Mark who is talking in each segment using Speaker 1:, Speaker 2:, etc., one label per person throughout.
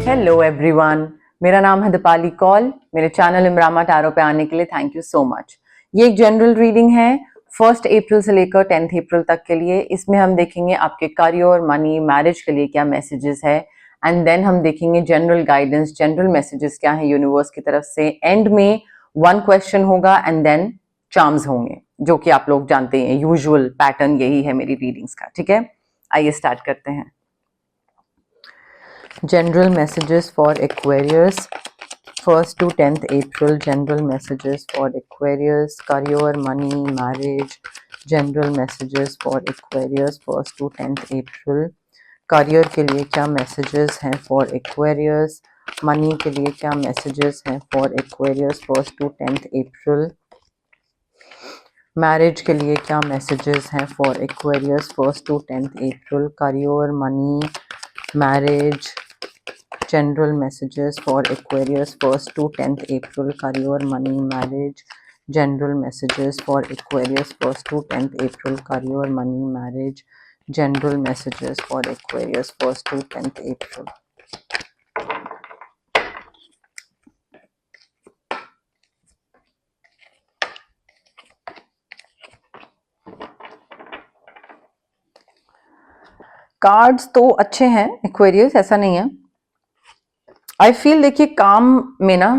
Speaker 1: Hello everyone, मेरा नाम है दीपाली कौल। मेरे चैनल इमरामा टैरो पे आने के लिए थैंक यू सो मच। ये एक जनरल रीडिंग है 1 अप्रैल से लेकर 10 अप्रैल तक के लिए। इसमें हम देखेंगे आपके करियर, मनी, मैरिज के लिए क्या मैसेजेस है, एंड देन हम देखेंगे जनरल गाइडेंस, जनरल मैसेजेस क्या है यूनिवर्स की तरफ से। एंड में 1 क्वेश्चन होगा एंड देन चार्म्स होंगे, जो कि आप लोग जानते हैं, यूजुअल पैटर्न यही है मेरी रीडिंग्स का। ठीक है, आइए स्टार्ट करते हैं। General messages for Aquarius 1st to 10th April. General messages for Aquarius, career, money, marriage. General messages for Aquarius 1st to 10th April. career के लिए क्या messages हैं for Aquarius, money के लिए क्या messages हैं for Aquarius 1st to 10th April. marriage के लिए क्या messages हैं for Aquarius 1st to 10th April. career, money, marriage. General messages for Aquarius 1st to 10th April. career, money, marriage. General messages for Aquarius 1st to 10th April. career, money, marriage. General messages for Aquarius 1st to 10th April. Cards तो अच्छे हैं Aquarius, ऐसा नहीं है। I feel, देखिए काम में ना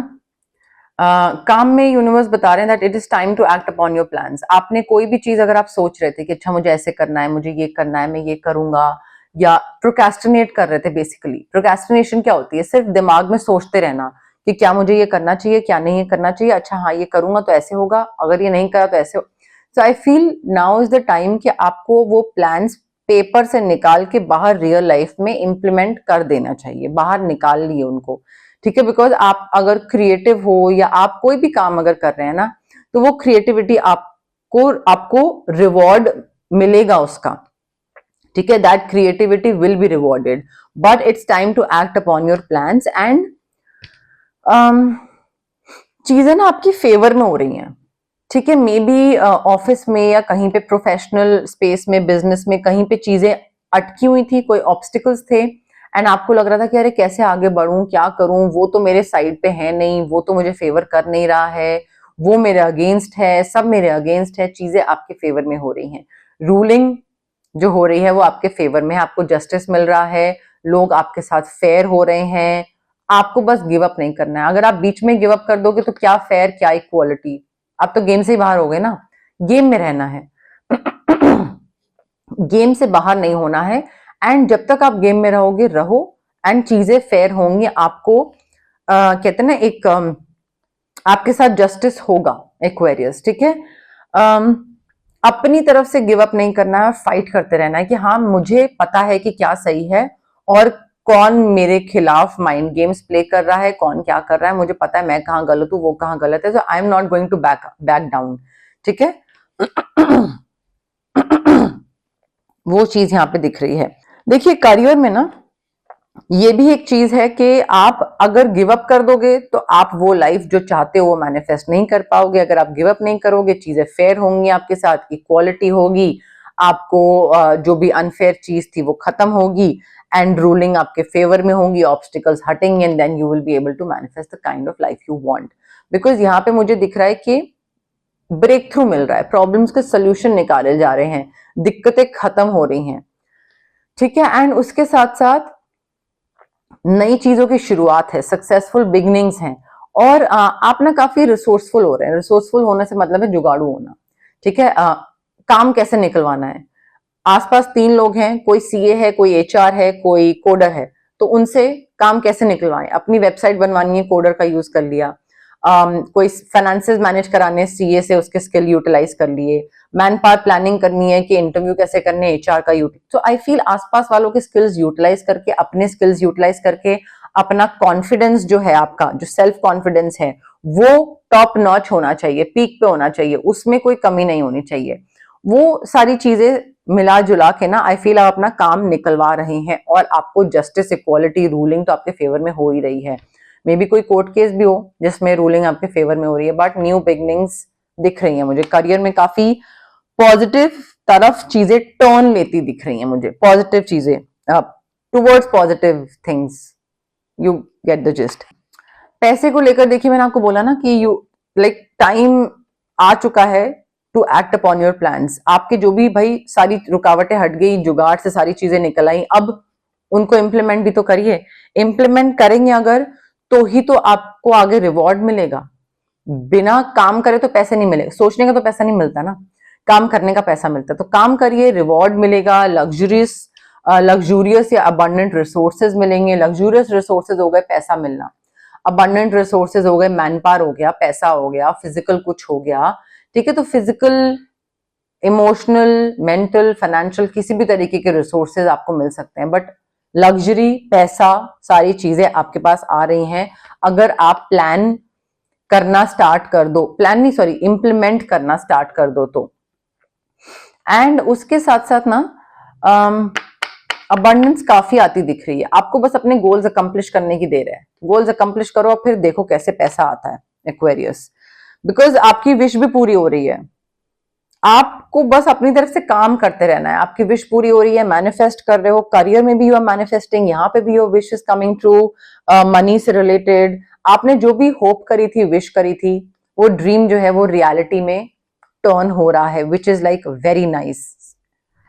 Speaker 1: काम में यूनिवर्स बता रहे हैं that it is time to act upon your plans. आपने कोई भी चीज अगर आप सोच रहे थे कि अच्छा मुझे ऐसे करना है, मुझे ये करना है, मैं ये करूंगा, या प्रोक्रेस्टिनेट कर रहे थे। बेसिकली प्रोक्रेस्टिनेशन क्या होती है? सिर्फ दिमाग में सोचते रहना कि क्या मुझे ये करना चाहिए, क्या नहीं ये करना चाहिए, अच्छा हाँ ये करूंगा तो ऐसे होगा, अगर ये नहीं करा तो ऐसे। So I feel now is the time कि आपको वो प्लान्स पेपर से निकाल के बाहर रियल लाइफ में इंप्लीमेंट कर देना चाहिए, बाहर निकाल लिए उनको। ठीक है, बिकॉज आप अगर क्रिएटिव हो या आप कोई भी काम अगर कर रहे हैं ना, तो वो क्रिएटिविटी आपको रिवॉर्ड मिलेगा उसका। ठीक है, that creativity will be rewarded, but it's time to act upon your plans. And चीजें ना आपकी फेवर में हो रही हैं। ठीक है, मे बी ऑफिस में या कहीं पे प्रोफेशनल स्पेस में, बिजनेस में, कहीं पे चीजें अटकी हुई थी, कोई ऑब्स्टिकल्स थे, एंड आपको लग रहा था कि अरे कैसे आगे बढ़ूं, क्या करूं, वो तो मेरे साइड पे है नहीं, वो तो मुझे फेवर कर नहीं रहा है, वो मेरे अगेंस्ट है, सब मेरे अगेंस्ट है। चीजें आपके फेवर में हो रही हैं, रूलिंग जो हो रही है वो आपके फेवर में है, आपको जस्टिस मिल रहा है, लोग आपके साथ फेयर हो रहे हैं। आपको बस गिव अप नहीं करना है। अगर आप बीच में गिव अप कर दोगे तो क्या फेयर, क्या इक्वालिटी, आप तो गेम से ही बाहर हो गए ना। गेम में रहना है गेम से बाहर नहीं होना है। एंड जब तक आप गेम में रहोगे रहो, एंड चीजें फेयर होंगी। आपको कहते हैं ना, एक आपके साथ जस्टिस होगा एक्वेरियस। ठीक है, अपनी तरफ से गिव अप नहीं करना है, फाइट करते रहना है कि हाँ मुझे पता है कि क्या सही है और कौन मेरे खिलाफ माइंड गेम्स प्ले कर रहा है, कौन क्या कर रहा है, मुझे पता है मैं कहाँ गलत हूँ, वो कहाँ गलत है। So I am not going to back down. ठीक है वो चीज यहाँ पे दिख रही है। देखिए करियर में ना ये भी एक चीज है कि आप अगर गिव अप कर दोगे तो आप वो लाइफ जो चाहते हो वो मैनिफेस्ट नहीं कर पाओगे। अगर आप गिव अप नहीं करोगे, चीजें फेयर होंगी आपके साथ, इक्वालिटी होगी, आपको जो भी अनफेयर चीज थी वो खत्म होगी, एंड रूलिंग आपके फेवर में होगी, ऑब्स्टिकल्स हटेंगे, and then you will be able to manifest the kind of life you want. Because यहाँ पे मुझे दिख रहा है कि ब्रेक थ्रू मिल रहा है, प्रॉब्लम्स के सोल्यूशन निकाले जा रहे हैं, दिक्कतें खत्म हो रही हैं। ठीक है, एंड उसके साथ साथ नई चीजों की शुरुआत है, सक्सेसफुल बिगनिंग्स हैं, और आप ना काफी रिसोर्सफुल हो रहे हैं। रिसोर्सफुल होने से मतलब है जुगाड़ू होना। ठीक है, काम कैसे निकलवाना है। आसपास 3 लोग हैं, कोई सीए है, कोई एचआर है, कोई कोडर है, तो उनसे काम कैसे निकलवाएं। अपनी वेबसाइट बनवानी है, कोडर का यूज कर लिया। कोई फाइनेंसेस मैनेज कराने, सीए से उसके स्किल यूटिलाइज कर लिए। मैन पावर प्लानिंग करनी है कि इंटरव्यू कैसे करने, एचआर का यूटिलाइज। तो आई फील आसपास वालों के स्किल्स यूटिलाइज करके, अपने स्किल्स यूटिलाइज करके, अपना कॉन्फिडेंस जो है, आपका जो सेल्फ कॉन्फिडेंस है वो टॉप नॉच होना चाहिए, पीक पे होना चाहिए, उसमें कोई कमी नहीं होनी चाहिए। वो सारी चीजें मिला जुला के ना आई फील आप अपना काम निकलवा रहे हैं, और आपको जस्टिस, इक्वालिटी, रूलिंग तो आपके फेवर में हो ही रही है। मे बी कोई कोर्ट केस भी हो जिसमें रूलिंग आपके फेवर में हो रही है, बट न्यू बिगनिंग्स दिख रही है मुझे। करियर में काफी पॉजिटिव तरफ चीजें टर्न लेती दिख रही हैं मुझे, पॉजिटिव चीजें towards positive things. You get the gist. पैसे को लेकर देखिए, मैंने आपको बोला ना कि यू लाइक टाइम आ चुका है to act upon your plans. आपके जो भी भाई सारी रुकावटें हट गई, जुगाड़ से सारी चीजें निकल आई, अब उनको इम्प्लीमेंट भी तो करिए। इम्प्लीमेंट करेंगे अगर तो ही तो आपको आगे रिवॉर्ड मिलेगा। बिना काम करे तो पैसे नहीं मिलेगा, सोचने का तो पैसा नहीं मिलता ना, काम करने का पैसा मिलता है। तो काम करिए, रिवॉर्ड मिलेगा, लग्जूरियस या अबंडेंट रिसोर्सेज मिलेंगे। लग्जूरियस रिसोर्सेज हो गए पैसा मिलना, अबंडेंट रिसोर्सेज हो गए मैन पावर हो गया, पैसा हो गया, फिजिकल कुछ हो गया, ठीक है। तो फिजिकल, इमोशनल, मेंटल, फाइनेंशियल किसी भी तरीके के रिसोर्सेज आपको मिल सकते हैं, बट लग्जरी, पैसा, सारी चीजें आपके पास आ रही हैं अगर आप प्लान करना स्टार्ट कर दो, प्लान नहीं सॉरी इंप्लीमेंट करना स्टार्ट कर दो तो। एंड उसके साथ साथ ना अबंडेंस काफी आती दिख रही है आपको, बस अपने गोल्स अकम्प्लिश करने की देर है। गोल्स अकम्प्लिश करो और फिर देखो कैसे पैसा आता है एक्वेरियस, बिकॉज आपकी विश भी पूरी हो रही है। आपको बस अपनी तरफ से काम करते रहना है, आपकी विश पूरी हो रही है, मैनिफेस्ट कर रहे हो, करियर में भी यू आर मैनिफेस्टिंग, यहाँ पे भी your wish is coming true, money से रिलेटेड आपने जो भी होप करी थी, विश करी थी, वो ड्रीम जो है वो रियलिटी में टर्न हो रहा है, which is like very nice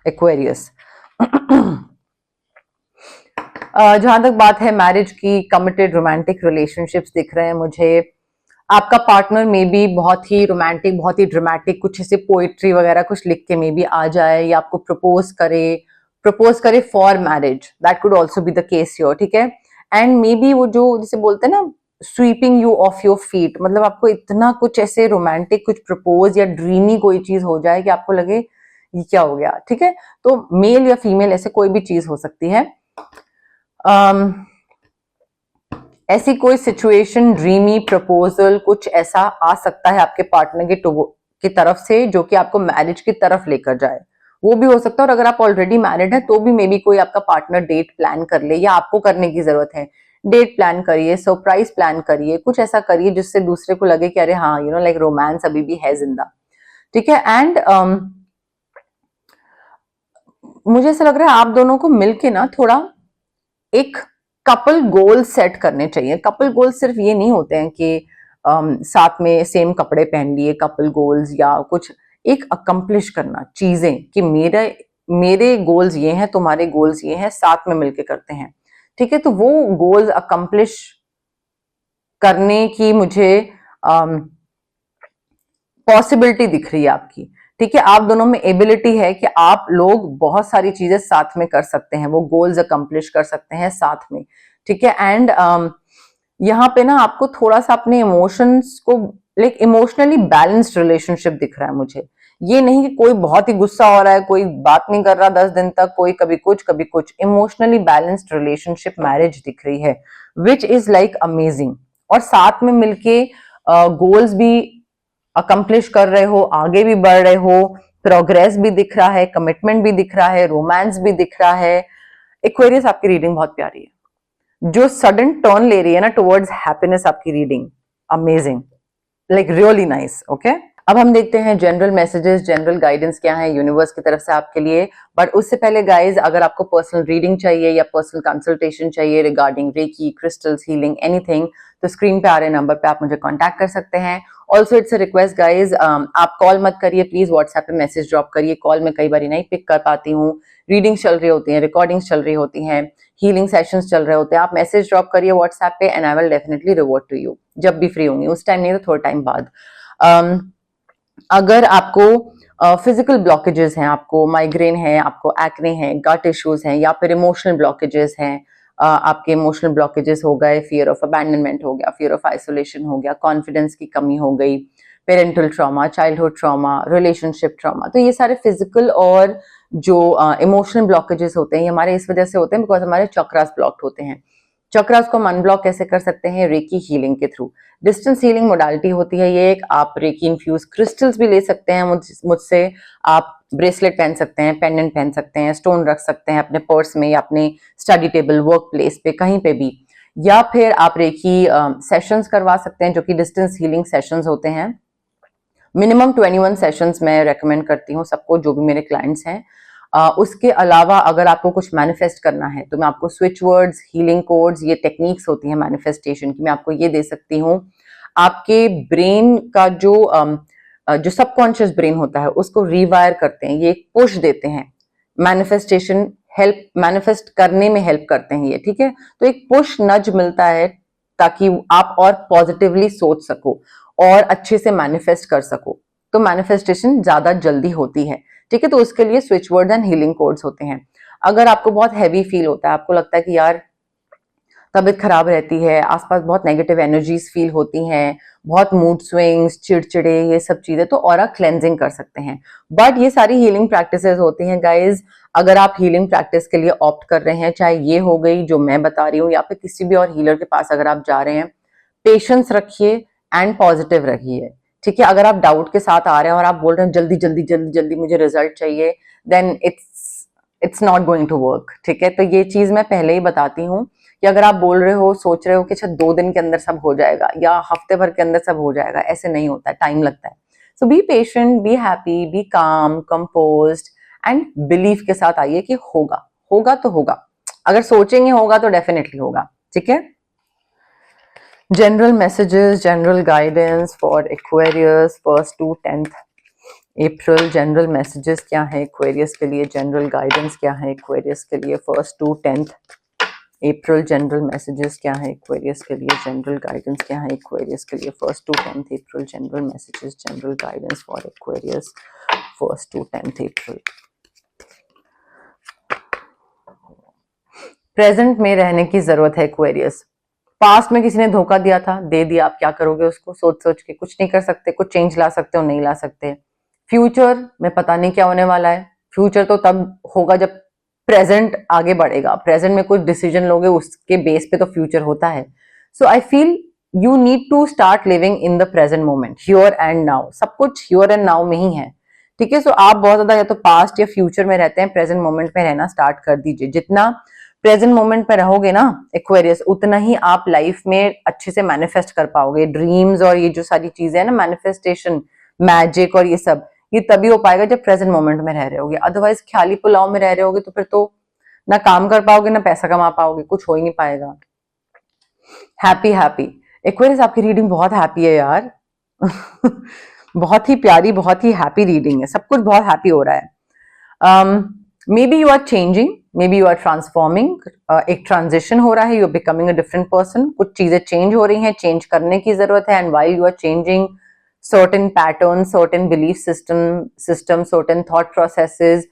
Speaker 1: Aquarius. जहां तक बात है मैरिज की, कमिटेड रोमांटिक रिलेशनशिप्स दिख रहे हैं मुझे। आपका पार्टनर में भी बहुत ही रोमांटिक, बहुत ही ड्रामेटिक, कुछ ऐसे पोइट्री वगैरह कुछ लिख के मे बी आ जाए या आपको प्रपोज करे for marriage, that could also be the case your, ठीक है। एंड मे बी वो जो जिसे बोलते हैं ना sweeping you of your feet, मतलब आपको इतना कुछ ऐसे रोमांटिक कुछ प्रपोज या ड्रीमी कोई चीज हो जाए कि आपको लगे ये क्या हो गया, ठीक है। तो मेल या फीमेल ऐसे कोई भी चीज हो सकती है। ऐसी कोई सिचुएशन, ड्रीमी प्रपोजल कुछ ऐसा आ सकता है आपके पार्टनर की तरफ से जो कि आपको मैरिज की तरफ लेकर जाए, वो भी हो सकता है। और अगर आप ऑलरेडी मैरिड है तो भी मे बी कोई आपका पार्टनर डेट प्लान कर ले, या आपको करने की जरूरत है, डेट प्लान करिए, सरप्राइज प्लान करिए, कुछ ऐसा करिए जिससे दूसरे को लगे कि अरे हाँ यू नो लाइक रोमांस अभी भी है जिंदा, ठीक है। एंड मुझे ऐसा लग रहा है आप दोनों को मिलके ना थोड़ा एक कपल गोल सेट करने चाहिए। कपल गोल सिर्फ ये नहीं होते हैं कि साथ में सेम कपड़े पहन लिए, कपल गोल्स या कुछ एक अकम्प्लिश करना चीजें कि मेरे गोल्स ये हैं, तुम्हारे गोल्स ये हैं, साथ में मिलके करते हैं, ठीक है। तो वो गोल्स अकम्प्लिश करने की मुझे पॉसिबिलिटी दिख रही है आपकी, ठीक है। आप दोनों में एबिलिटी है कि आप लोग बहुत सारी चीजें साथ में कर सकते हैं, वो गोल्स अकम्प्लिश कर सकते हैं साथ में, ठीक है। एंड यहाँ पे ना आपको थोड़ा सा अपने इमोशंस को लाइक इमोशनली बैलेंस्ड रिलेशनशिप दिख रहा है मुझे। ये नहीं कि कोई बहुत ही गुस्सा हो रहा है, कोई बात नहीं कर रहा 10 दिन तक, कोई कभी कुछ, इमोशनली बैलेंस्ड रिलेशनशिप मैरिज दिख रही है, विच इज लाइक अमेजिंग। और साथ में मिलके गोल्स भी अकम्प्लिश कर रहे हो, आगे भी बढ़ रहे हो, प्रोग्रेस भी दिख रहा है, कमिटमेंट भी दिख रहा है, रोमांस भी दिख रहा है। एक्वेरियस आपकी रीडिंग बहुत प्यारी है, जो सडन टर्न ले रही है ना टुवर्ड्स हैप्पीनेस आपकी reading, amazing, like really nice. Okay, अब हम देखते हैं जनरल मैसेजेस, जनरल गाइडेंस क्या है यूनिवर्स की तरफ से आपके लिए। बट उससे पहले गाइज, अगर आपको पर्सनल रीडिंग चाहिए या पर्सनल कंसल्टेशन चाहिए regarding reiki, crystals, healing, anything, तो स्क्रीन पे आ रहे नंबर पे आप मुझे कांटेक्ट कर सकते हैं। Also it's a request guys, आप कॉल मत करिए प्लीज, व्हाट्सएप पे मैसेज ड्रॉप करिए। कॉल में कई बार नहीं पिक कर पाती हूँ, रीडिंग्स चल रही होती हैं, रिकॉर्डिंग्स चल रही होती हैं, हीलिंग सेशंस चल रहे होते हैं। आप मैसेज ड्रॉप करिए व्हाट्सएप पे and I will definitely revert to you जब भी फ्री होंगी, उस टाइम नहीं तो थोड़ा टाइम बाद। अगर आपको फिजिकल ब्लॉकेजेस हैं, आपको माइग्रेन है, आपको एक्ने है, गट इश्यूज हैं, या फिर इमोशनल ब्लॉकेजेस हैं, आपके इमोशनल ब्लॉकेजेस हो गए, फियर ऑफ अबैंडनमेंट हो गया, फियर ऑफ आइसोलेशन हो गया, कॉन्फिडेंस की कमी हो गई, parental trauma, childhood trauma, relationship trauma, तो ये सारे फिजिकल और जो इमोशनल ब्लॉकेजेस होते हैं ये हमारे इस वजह से होते हैं बिकॉज हमारे चक्रास ब्लॉक्ड होते हैं। चक्रास को हम अनब्लॉक कैसे कर सकते हैं? रेकी हीलिंग के थ्रू। डिस्टेंस हीलिंग मोडालिटी होती है ये एक, आप रेकी इन्फ्यूज क्रिस्टल्स भी ले सकते हैं मुझसे, आप ब्रेसलेट पहन सकते हैं, पेंडेंट पहन सकते हैं, स्टोन रख सकते हैं अपने पर्स में या अपने स्टडी टेबल, वर्क प्लेस पे, कहीं पे भी, या फिर आप रेकी सेशंस करवा सकते हैं जो कि डिस्टेंस हीलिंग सेशंस होते हैं। मिनिमम 21 सेशंस मैं रेकमेंड करती हूँ सबको, जो भी मेरे क्लाइंट्स हैं। उसके अलावा अगर आपको कुछ मैनिफेस्ट करना है तो मैं आपको स्विच वर्ड्स, हीलिंग कोड्स, ये टेक्निक्स होती हैं मैनिफेस्टेशन की, मैं आपको ये दे सकती हूँ। आपके ब्रेन का जो सबकॉन्शियस ब्रेन होता है उसको रिवायर करते हैं, ये एक पुश देते हैं। मैनिफेस्टेशन हेल्प, मैनिफेस्ट करने में हेल्प करते हैं ये, ठीक है। तो एक पुश नज मिलता है ताकि आप और पॉजिटिवली सोच सको और अच्छे से मैनिफेस्ट कर सको, तो मैनिफेस्टेशन ज्यादा जल्दी होती है, ठीक है। तो उसके लिए switch word and healing codes होते हैं। अगर आपको बहुत हैवी फील होता है, आपको लगता है कि यार तबीयत खराब रहती है, आसपास बहुत नेगेटिव एनर्जीज फील होती हैं, बहुत मूड स्विंग्स, चिड़चिड़े, ये सब चीजें, तो ऑरा क्लेंजिंग कर सकते हैं। बट ये सारी हीलिंग प्रैक्टिसेस होती हैं गाइज। अगर आप हीलिंग प्रैक्टिस के लिए ऑप्ट कर रहे हैं, चाहे ये हो गई जो मैं बता रही हूँ या फिर किसी भी और हीलर के पास अगर आप जा रहे हैं, पेशेंस रखिए एंड पॉजिटिव रहिए, ठीक है। अगर आप डाउट के साथ आ रहे हैं और आप बोल रहे हैं जल्दी जल्दी जल्दी जल्दी मुझे रिजल्ट चाहिए, then it's not going to work, ठीक है। तो ये चीज मैं पहले ही बताती हूँ कि अगर आप बोल रहे हो, सोच रहे हो कि अच्छा 2 दिन के अंदर सब हो जाएगा या हफ्ते भर के अंदर सब हो जाएगा, ऐसे नहीं होता है, टाइम लगता है। So be patient, be happy, be calm, composed and belief के साथ आइए कि होगा, होगा तो होगा। अगर सोचेंगे होगा तो डेफिनेटली होगा, ठीक है। General messages, general guidance for Aquarius 1st to 10th April. General messages क्या है एक्वेरियस के लिए, जनरल गाइडेंस क्या है एक्वेरियस के लिए 1st to 10th April. General messages क्या है एक्वेरियस के लिए, जनरल गाइडेंस क्या है एक्वेरियस के लिए 1st to 10th April. General messages, general guidance for Aquarius 1st to 10th April. Present में रहने की जरूरत है एक्वेरियस। पास्ट में किसी ने धोखा दिया था, दे दिया, आप क्या करोगे उसको सोच सोच के? कुछ नहीं कर सकते, कुछ चेंज ला सकते हो, नहीं ला सकते। फ्यूचर में पता नहीं क्या होने वाला है, फ्यूचर तो तब होगा जब प्रेजेंट आगे बढ़ेगा। प्रेजेंट में कुछ डिसीजन लोगे उसके बेस पे तो फ्यूचर होता है। So I feel you need to start living in the present moment, here and now. सब कुछ हियर एंड नाउ में ही है, ठीक है। सो आप बहुत ज्यादा या तो पास्ट या फ्यूचर में रहते हैं, प्रेजेंट मोमेंट में रहना स्टार्ट कर दीजिए। जितना प्रेजेंट मोमेंट पे रहोगे ना एक्वेरियस, उतना ही आप लाइफ में अच्छे से मैनिफेस्ट कर पाओगे। ड्रीम्स और ये जो सारी चीजें है ना, मैनिफेस्टेशन, मैजिक और ये सब, ये तभी हो पाएगा जब प्रेजेंट मोमेंट में रह रहे होगे। अदरवाइज ख्याली पुलाव में रह रहे होगे तो फिर तो ना काम कर पाओगे ना पैसा कमा पाओगे, कुछ हो ही नहीं पाएगा। हैप्पी हैप्पी एक्वेरियस, आपकी रीडिंग बहुत हैप्पी है यार बहुत ही प्यारी, बहुत ही हैप्पी रीडिंग है, सब कुछ बहुत हैप्पी हो रहा है। Maybe you are changing, maybe you are transforming, एक ट्रांजिशन हो रहा है, you are becoming a different person. कुछ चीजें चेंज हो रही हैं, चेंज करने की जरूरत है। And while you are changing, certain patterns, certain belief system, certain thought processes,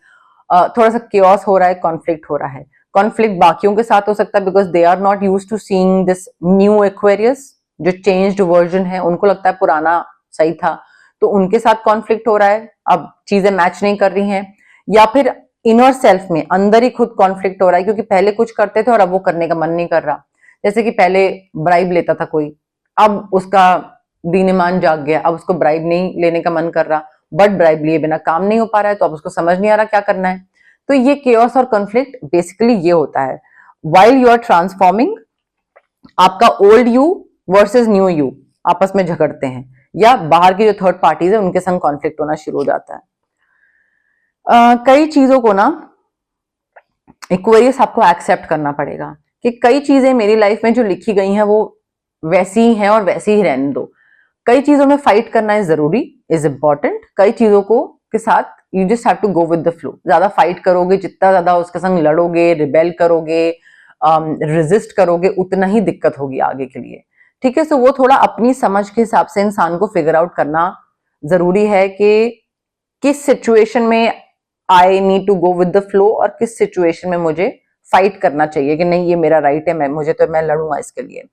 Speaker 1: थोड़ा सा chaos हो रहा है, conflict हो रहा है। conflict बाकियों के साथ हो सकता है because they are not used to seeing this new Aquarius, जो changed version है, उनको लगता है पुराना सही था, तो उनके साथ conflict हो रहा है। अब चीजें मैच नहीं कर रही हैं, या फिर इनर सेल्फ में अंदर ही खुद conflict हो रहा है, क्योंकि पहले कुछ करते थे और अब वो करने का मन नहीं कर रहा। जैसे कि पहले ब्राइब लेता था कोई, अब उसका दीन ईमान जाग गया, अब उसको ब्राइब नहीं लेने का मन कर रहा, बट ब्राइब लिए बिना काम नहीं हो पा रहा है, तो अब उसको समझ नहीं आ रहा क्या करना है। तो ये केओस और कॉन्फ्लिक्ट बेसिकली ये होता है। व्हाइल यू आर ट्रांसफॉर्मिंग, आपका old you versus new you आपस में झगड़ते हैं, या बाहर की जो थर्ड पार्टीज है उनके संग कॉन्फ्लिक्ट होना शुरू हो जाता है। कई चीजों को ना एक्वेरियस आपको एक्सेप्ट करना पड़ेगा कि कई चीजें मेरी लाइफ में जो लिखी गई हैं वो वैसी ही हैं और वैसी ही रहने दो। कई चीजों में फाइट करना है जरूरी, इज इंपॉर्टेंट। कई चीजों को के साथ you just have to go with the flow. ज्यादा फाइट करोगे, जितना ज्यादा उसके संग लड़ोगे, रिबेल करोगे, रेजिस्ट करोगे, उतना ही दिक्कत होगी आगे के लिए, ठीक है। सो वो थोड़ा अपनी समझ के हिसाब से इंसान को फिगर आउट करना जरूरी है कि किस सिचुएशन में I need to go with the flow और किस सिचुएशन में मुझे फाइट करना चाहिए कि नहीं ये मेरा राइट है, मैं लड़ूंगा इसके लिए।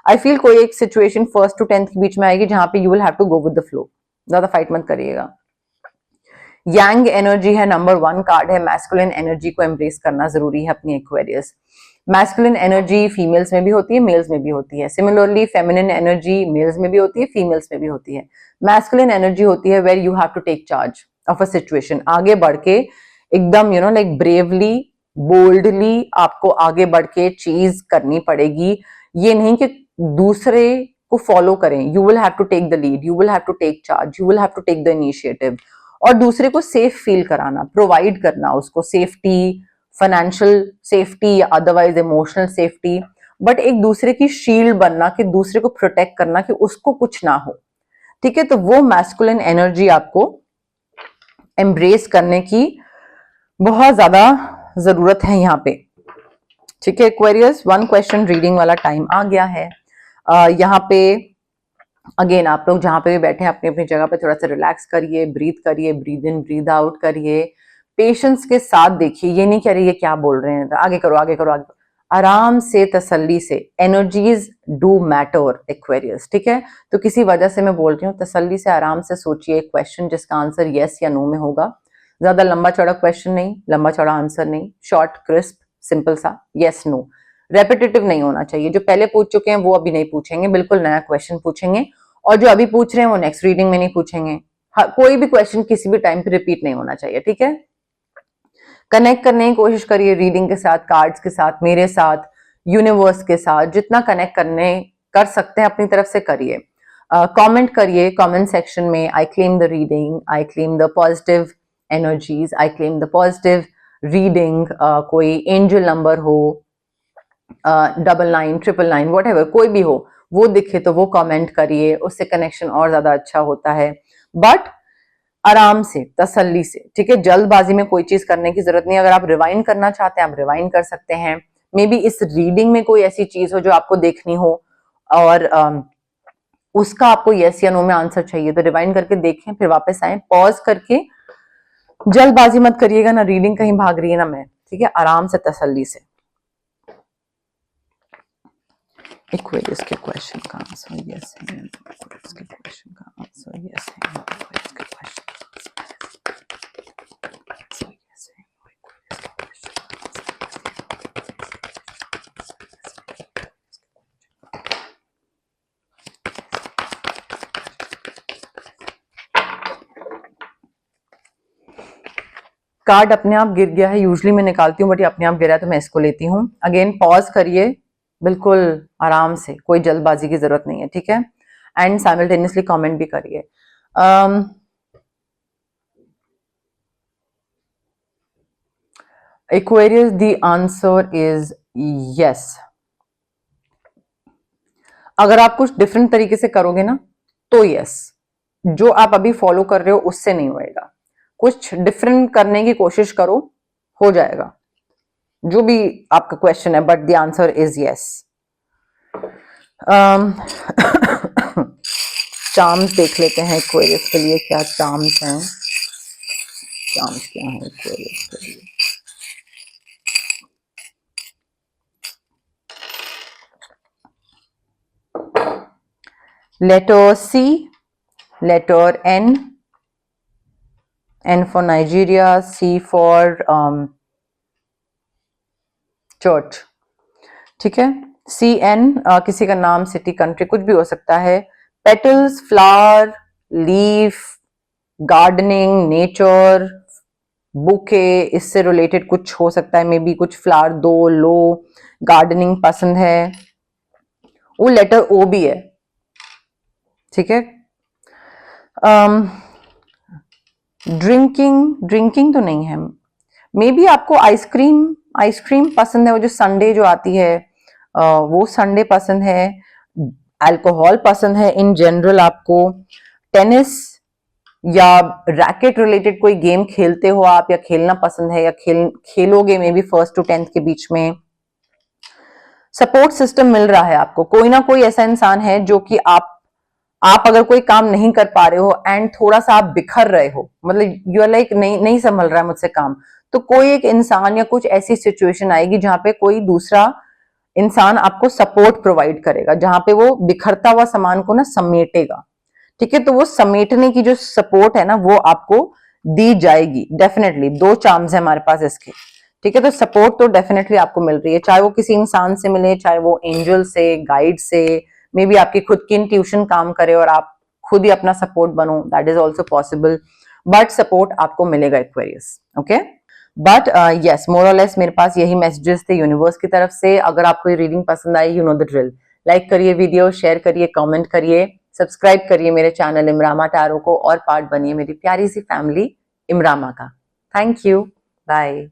Speaker 1: आई फील कोई एक सिचुएशन 1st to 10th के बीच में आएगी जहां पे you will have to go with the flow, ज्यादा फाइट मत करिएगा। यांग एनर्जी है, नंबर 1 कार्ड है। मैस्कुलिन एनर्जी को एम्ब्रेस करना जरूरी है अपनी एक्वेरियस। मैस्कुलिन एनर्जी फीमेल्स में भी होती है, मेल्स में भी होती है। सिमिलरली फेमिनिन एनर्जी मेल्स में भी होती है, फीमेल्स में भी होती है। मैस्कुलिन एनर्जी होती है where you have to take charge of a situation, आगे बढ़ के एकदम लाइक ब्रेवली, बोल्डली आपको आगे बढ़ के चीज करनी पड़ेगी। ये नहीं कि दूसरे को फॉलो करें, you will have to take the lead, you will have to take charge, you will have to take the initiative. और दूसरे को सेफ फील कराना, प्रोवाइड करना उसको सेफ्टी, फाइनेंशियल सेफ्टी या अदरवाइज इमोशनल सेफ्टी, बट एक दूसरे की शील्ड बनना कि दूसरे को प्रोटेक्ट करना कि उसको कुछ ना हो। ठीक है, तो वो मैस्कुलिन एनर्जी आपको एम्ब्रेस करने की बहुत ज्यादा जरूरत है यहाँ पे। ठीक है एक्वेरियस, 1 क्वेश्चन रीडिंग वाला टाइम आ गया है। यहाँ पे अगेन आप लोग जहां पे भी बैठे हैं अपनी अपनी जगह पे थोड़ा सा रिलैक्स करिए, ब्रीद इन ब्रीद आउट करिए, पेशेंस के साथ देखिए, ये नहीं कह रही है क्या बोल रहे हैं, आगे करो आगे करो आगे करो, आराम से तसल्ली से। एनर्जीज डू मैटर एक्वेरियस, ठीक है, तो किसी वजह से मैं बोल रही हूँ, तसल्ली से आराम से सोचिए क्वेश्चन जिसका आंसर यस या नो में होगा। ज्यादा लंबा चौड़ा क्वेश्चन नहीं, लंबा चौड़ा आंसर नहीं, शॉर्ट क्रिस्प सिंपल सा यस नो, रेपिटेटिव नहीं होना चाहिए। जो पहले पूछ चुके हैं वो अभी नहीं पूछेंगे, बिल्कुल नया क्वेश्चन पूछेंगे, और जो अभी पूछ रहे हैं वो नेक्स्ट रीडिंग में नहीं पूछेंगे। कोई भी क्वेश्चन किसी भी टाइम पे रिपीट नहीं होना चाहिए, ठीक है। कनेक्ट करने की कोशिश करिए रीडिंग के साथ, कार्ड्स के साथ, मेरे साथ, यूनिवर्स के साथ, जितना कनेक्ट करने कर सकते हैं अपनी तरफ से करिए। कमेंट करिए कमेंट सेक्शन में, I claim the reading, I claim the positive energies, I claim the positive reading. कोई एंजल नंबर हो, 99 999 व्हाटएवर कोई भी हो, वो दिखे तो वो कमेंट करिए, उससे कनेक्शन और ज्यादा अच्छा होता है। बट आराम से, तसल्ली से, ठीक है, जल्दबाजी में कोई चीज करने की जरूरत नहीं। अगर आप रिवाइंड करना चाहते हैं आप रिवाइंड कर सकते हैं। मे बी इस रीडिंग में कोई ऐसी चीज हो जो आपको देखनी हो और उसका आपको यस या नो में आंसर चाहिए, तो रिवाइंड करके देखें, फिर वापस आए, पॉज करके, जल्दबाजी मत करिएगा, ना रीडिंग कहीं भाग रही है ना मैं, ठीक है, आराम से तसल्ली से। एक्वेरियस के क्वेश्चन का आंसर यस है, एक्वेरियस के क्वेश्चन का आंसर यस है, एक्वेरियस के क्वेश्चन का आंसर यस है, कार्ड अपने आप गिर गया है, यूजुअली मैं निकालती हूँ बट ये अपने आप गिरा है तो मैं इसको लेती हूँ। अगेन पॉज करिए, बिल्कुल आराम से, कोई जल्दबाजी की जरूरत नहीं है, ठीक है, एंड साइमल्टेनियसली कमेंट भी करिए। Aquarius, the answer is yes. अगर आप कुछ डिफरेंट तरीके से करोगे ना तो यस, जो आप अभी फॉलो कर रहे हो उससे नहीं होएगा, कुछ डिफरेंट करने की कोशिश करो, हो जाएगा, जो भी आपका क्वेश्चन है, but the answer is yes. Charms देख लेते हैं एक्वेरियस के लिए, क्या चार्म्स हैं, चार्म्स क्या है एक्वेरियस के लिए। Letter C, letter N, N for Nigeria, C for church, ठीक है, CN किसी का नाम, सिटी, कंट्री, कुछ भी हो सकता है। Petals, flower, leaf, gardening, nature, bouquet, इससे रिलेटेड कुछ हो सकता है, मे बी कुछ फ्लावर दो लो, गार्डनिंग पसंद है, वो लेटर O भी है, ठीक है। ड्रिंकिंग तो नहीं है, मे बी आपको आइसक्रीम पसंद है, वो जो संडे जो आती है वो संडे पसंद है, अल्कोहल पसंद है इन जनरल आपको, टेनिस या रैकेट रिलेटेड कोई गेम खेलते हो आप, या खेलना पसंद है, या खेलोगे may be 1st to 10th के बीच में। सपोर्ट सिस्टम मिल रहा है आपको, कोई ना कोई ऐसा इंसान है जो कि आप अगर कोई काम नहीं कर पा रहे हो एंड थोड़ा सा आप बिखर रहे हो, मतलब यू आर लाइक नहीं संभल रहा है मुझसे काम, तो कोई एक इंसान या कुछ ऐसी सिचुएशन आएगी जहां पे कोई दूसरा इंसान आपको सपोर्ट प्रोवाइड करेगा, जहां पे वो बिखरता हुआ सामान को ना समेटेगा, ठीक है, तो वो समेटने की जो सपोर्ट है ना वो आपको दी जाएगी डेफिनेटली। 2 चार्म्स है हमारे पास इसके, ठीक है, तो सपोर्ट तो डेफिनेटली आपको मिल रही है, चाहे वो किसी इंसान से मिले, चाहे वो एंजल से, गाइड से, मे बी आपकी खुद की इंट्यूशन काम करे और आप खुद ही अपना सपोर्ट बनो, that is also possible, but support आपको मिलेगा एक्वेरियस, ओके। बट यस, मोर और लेस मेरे पास यही मैसेजेस थे यूनिवर्स की तरफ से। अगर आपको ये रीडिंग पसंद आई, you know the drill, like करिए वीडियो, शेयर करिए, कमेंट करिए, सब्सक्राइब करिए मेरे चैनल इमरामा टैरो को और पार्ट बनिए मेरी प्यारी सी फैमिली इमरामा का। Thank you, bye.